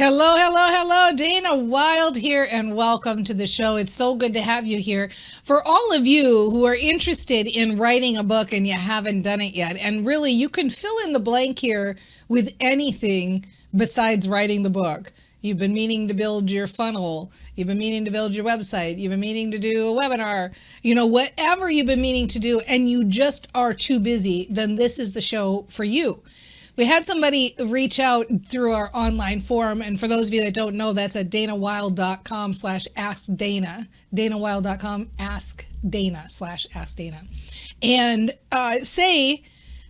Hello, hello, hello. Dana Wilde here, and welcome to the show. It's so good to have you here. For all of you who are interested in writing a book and you haven't done it yet, and really you can fill in the blank here with anything besides writing the book. You've been meaning to build your funnel. You've been meaning to build your website. You've been meaning to do a webinar. Whatever you've been meaning to do, and you just are too busy, then this is the show for you. We had somebody reach out through our online forum, and for those of you that don't know, that's at danawilde.com/askdana, danawilde.com, askdana/askdana, and say,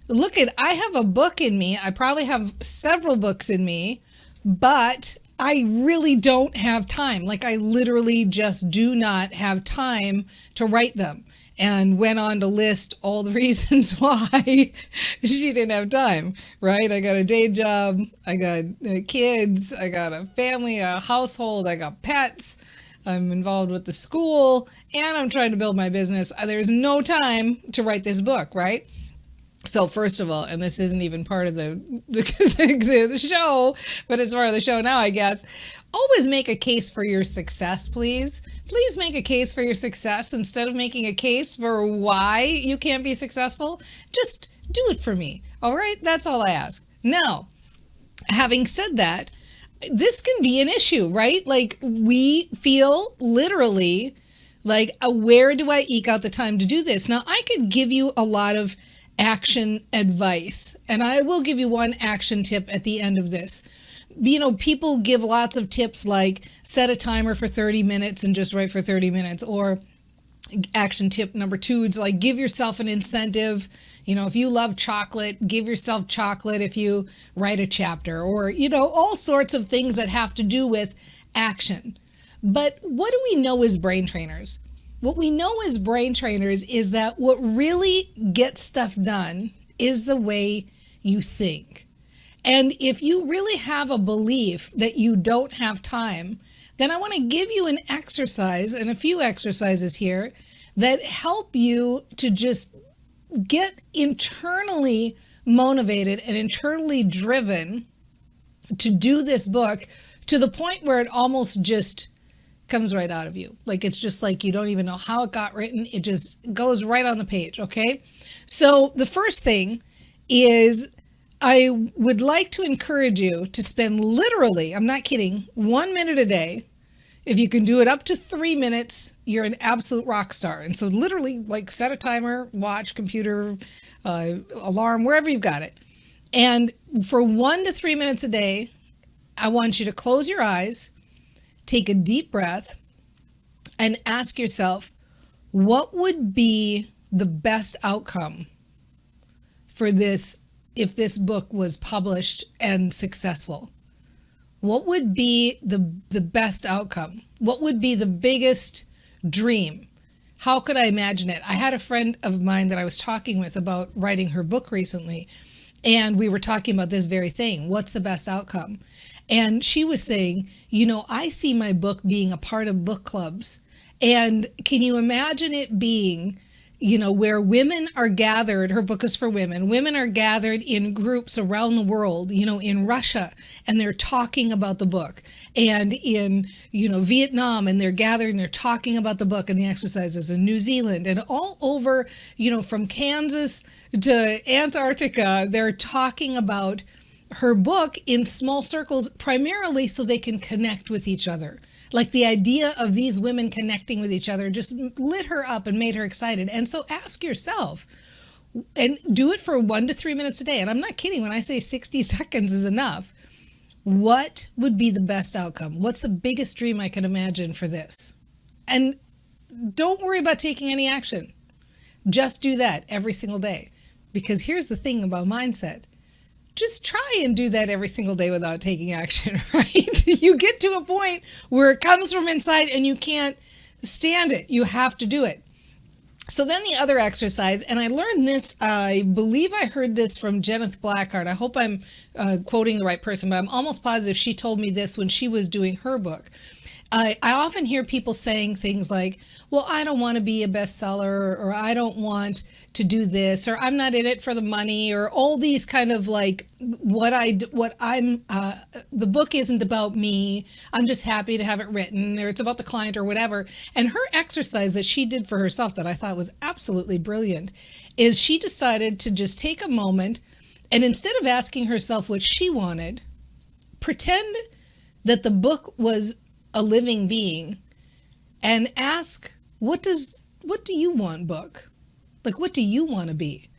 look, I have a book in me. I probably have several books in me, but I really don't have time. Like, I literally just do not have time to write them. And went on to list all the reasons why she didn't have time, right? I got a day job, I got kids, I got a family, a household, I got pets, I'm involved with the school, and I'm trying to build my business. There's no time to write this book, right? So first of all, and this isn't even part of the show, but it's part of the show now, I guess, always make a case for your success, please. Please make a case for your success instead of making a case for why you can't be successful. Just do it for me, all right? That's all I ask. Now, having said that, this can be an issue, right? Like, we feel literally like, where do I eke out the time to do this? Now, I could give you a lot of action advice, and I will give you one action tip at the end of this. People give lots of tips like set a timer for 30 minutes and just write for 30 minutes. Or action tip number 2, it's like give yourself an incentive. If you love chocolate, give yourself chocolate if you write a chapter, or, all sorts of things that have to do with action. But what do we know as brain trainers? What we know as brain trainers is that what really gets stuff done is the way you think. And if you really have a belief that you don't have time, then I want to give you an exercise and a few exercises here that help you to just get internally motivated and internally driven to do this book to the point where it almost just comes right out of you. Like, it's just like you don't even know how it got written. It just goes right on the page, okay? So the first thing is, I would like to encourage you to spend literally, I'm not kidding, 1 minute a day. If you can do it up to 3 minutes, you're an absolute rock star. And so literally, like, set a timer, watch, computer, alarm, wherever you've got it. And for 1 to 3 minutes a day, I want you to close your eyes, take a deep breath, and ask yourself, what would be the best outcome for this if this book was published and successful? What would be the best outcome? What would be the biggest dream? How could I imagine it? I had a friend of mine that I was talking with about writing her book recently, and we were talking about this very thing. What's the best outcome? And she was saying, I see my book being a part of book clubs. And can you imagine it being where women are gathered? Her book is for women. Women are gathered in groups around the world, in Russia, and they're talking about the book. And in, Vietnam, and they're gathered and they're talking about the book and the exercises. In New Zealand, and all over, from Kansas to Antarctica, they're talking about her book in small circles, primarily so they can connect with each other. Like, the idea of these women connecting with each other just lit her up and made her excited. And so ask yourself, and do it for 1 to 3 minutes a day. And I'm not kidding when I say 60 seconds is enough. What would be the best outcome? What's the biggest dream I can imagine for this? And don't worry about taking any action. Just do that every single day. Because here's the thing about mindset. Just try and do that every single day without taking action, right? You get to a point where it comes from inside and you can't stand it. You have to do it. So then the other exercise, and I learned this, I believe I heard this from Jeneth Blackheart. I hope I'm quoting the right person, but I'm almost positive she told me this when she was doing her book. I often hear people saying things like, well, I don't want to be a bestseller, or I don't want to do this, or I'm not in it for the money, or all these kind of like the book isn't about me. I'm just happy to have it written, or it's about the client or whatever. And her exercise that she did for herself that I thought was absolutely brilliant is she decided to just take a moment and instead of asking herself what she wanted, pretend that the book was a living being and ask, what do you want, book? Like, what do you want to be?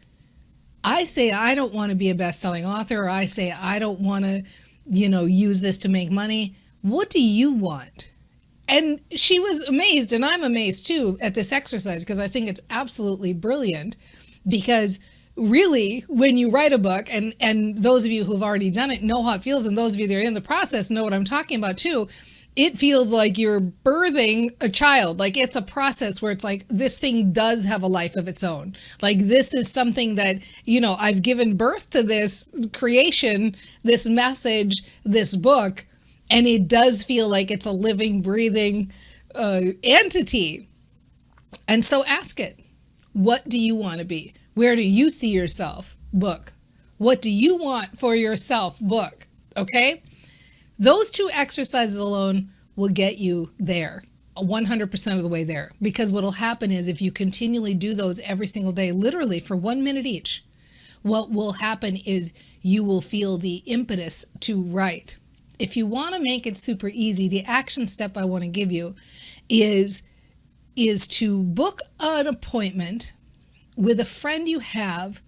I say, I don't want to be a best-selling author, or I say, I don't want to, use this to make money. What do you want? And she was amazed, and I'm amazed too at this exercise because I think it's absolutely brilliant because really, when you write a book, and those of you who've already done it know how it feels, and those of you that are in the process know what I'm talking about too, it feels like you're birthing a child. Like it's a process where it's like, this thing does have a life of its own. Like this is something that, I've given birth to this creation, this message, this book, and it does feel like it's a living, breathing entity. And so ask it, what do you want to be? Where do you see yourself, book? What do you want for yourself, book? Okay? Those two exercises alone will get you there, 100% of the way there. Because what will happen is if you continually do those every single day, literally for 1 minute each, what will happen is you will feel the impetus to write. If you want to make it super easy, the action step I want to give you is to book an appointment with a friend you have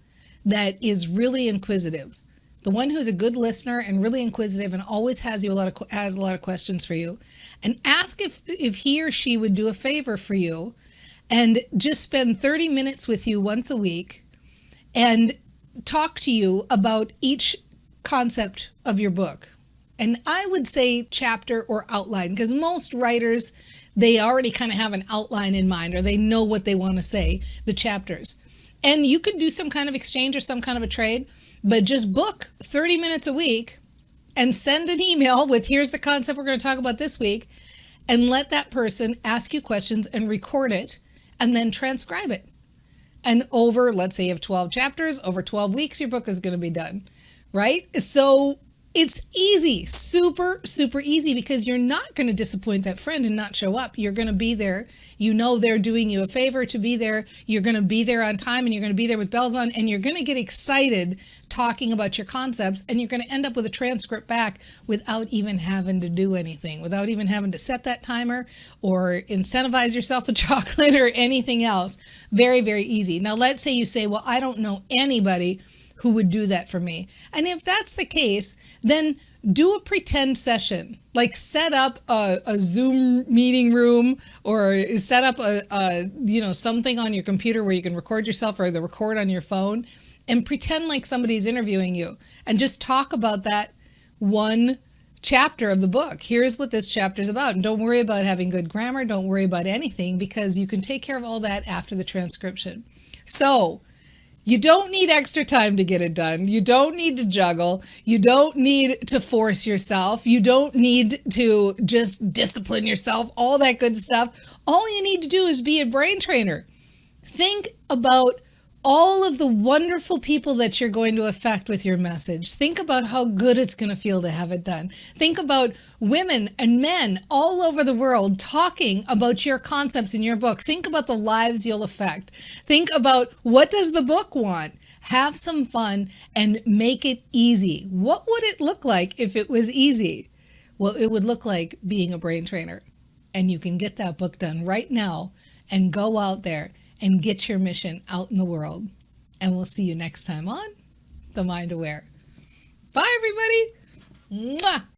that is really inquisitive. The one who's a good listener and really inquisitive and always has a lot of questions for you, and ask if he or she would do a favor for you and just spend 30 minutes with you once a week and talk to you about each concept of your book. And I would say chapter or outline, because most writers, they already kind of have an outline in mind, or they know what they want to say, the chapters. And you could do some kind of exchange or some kind of a trade, but just book 30 minutes a week and send an email with, here's the concept we're going to talk about this week, and let that person ask you questions and record it and then transcribe it. And over, let's say you have 12 chapters, over 12 weeks, your book is going to be done, right? So it's easy, super, super easy, because you're not going to disappoint that friend and not show up. You're going to be there. They're doing you a favor to be there. You're going to be there on time, and you're going to be there with bells on, and you're going to get excited talking about your concepts, and you're going to end up with a transcript back without even having to do anything, without even having to set that timer or incentivize yourself with chocolate or anything else. Very, very easy. Now, let's say you say, well, I don't know anybody who would do that for me. And if that's the case, then do a pretend session, like set up a Zoom meeting room, or set up something on your computer where you can record yourself, or the record on your phone, and pretend like somebody's interviewing you and just talk about that one chapter of the book. Here's what this chapter is about. And don't worry about having good grammar. Don't worry about anything, because you can take care of all that after the transcription. So you don't need extra time to get it done. You don't need to juggle. You don't need to force yourself. You don't need to just discipline yourself, all that good stuff. All you need to do is be a brain trainer. Think about all of the wonderful people that you're going to affect with your message. Think about how good it's going to feel to have it done. Think about women and men all over the world talking about your concepts in your book. Think about the lives you'll affect. Think about, what does the book want? Have some fun and make it easy. What would it look like if it was easy? Well, it would look like being a brain trainer. And you can get that book done right now and go out there and get your mission out in the world. And we'll see you next time on The Mind Aware. Bye, everybody. Mwah.